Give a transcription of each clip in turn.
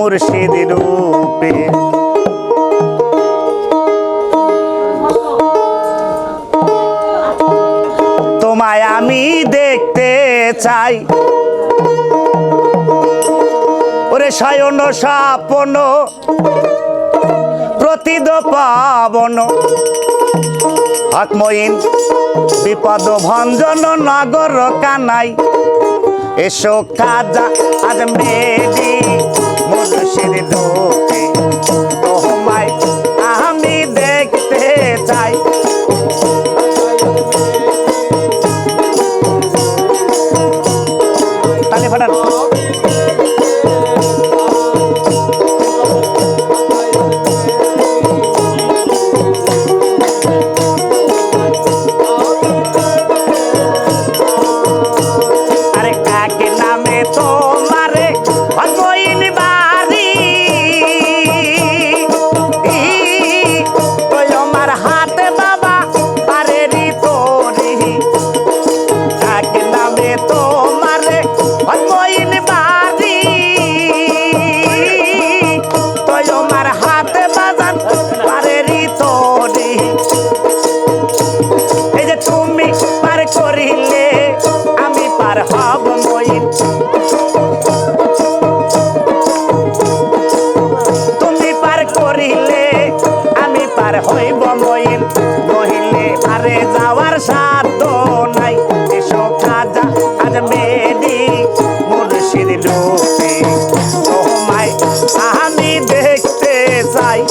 মুর্শিদ রূপে। তোমায় আমি দেখতে চাই ওরে শয়ন স্বপ্ন প্রতিদ পাবন হকময়ীন বিপদ ভঞ্জন নগর কানাই এসো খাজা আজমেরি মুর্শিদ রূপে। তোমায় আমি দেখতে চাই তালে ফাটান হব ময়ীন। তুমি পার করিলে আমি পার হইব ময়ীন, নহিলে আরে যাওয়ার সাধ্য নাই। এসো খাজা আজমেরি মুর্শিদ রূপে। তোমায় আমি দেখতে চাই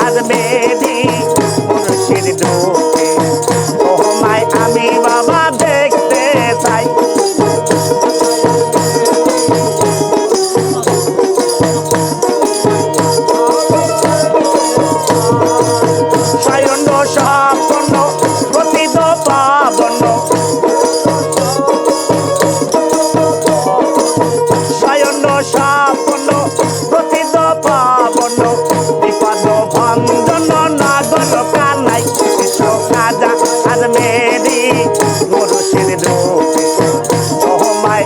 আজমেরি মুর্শিদ রূপে। তোমায় আমি বাবা দেখতে চাই শয়ন স্বপ্ন প্রতিদ পাবন শয়ন স্বপ্ন প্রতিদ পাবন বিপদ ভঞ্জন নগর কানাই এসো খাজা আজমেরি মুর্শিদ রূপে। তোমায়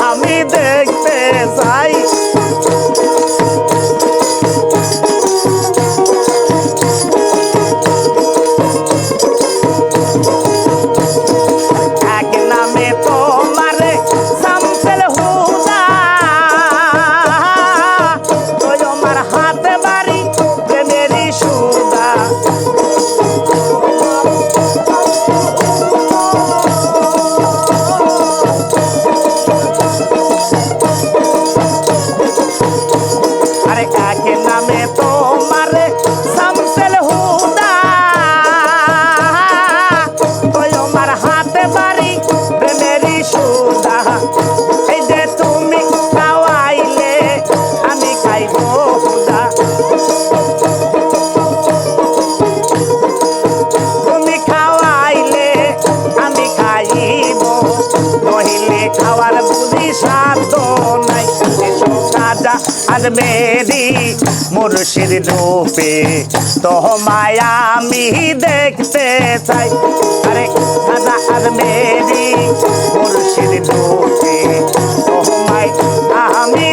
আমি দেখতে চাই এক নামে তোমারে শামসুল হুদা তোমার হাতে বাড়ি প্রেমেরই সুদা। আরে এক নামে তোমারে শামসুল হুদা তোমার হাতে বাড়ি প্রেমেরই সুদা। এই যে তুমি খাওয়াইলে আমি খাইব হুদা, তুমি খাওয়াইলে আমি খাইব, নহিলে খাওয়ার বুঝি সাধ্য নাই। এসো খাজা আজমেরি মুর্শিদ রূপে। তোমায় আমি দেখতে চাই আরে খাজা আজমেরি মুর্শিদ রূপে। তোমায় আমি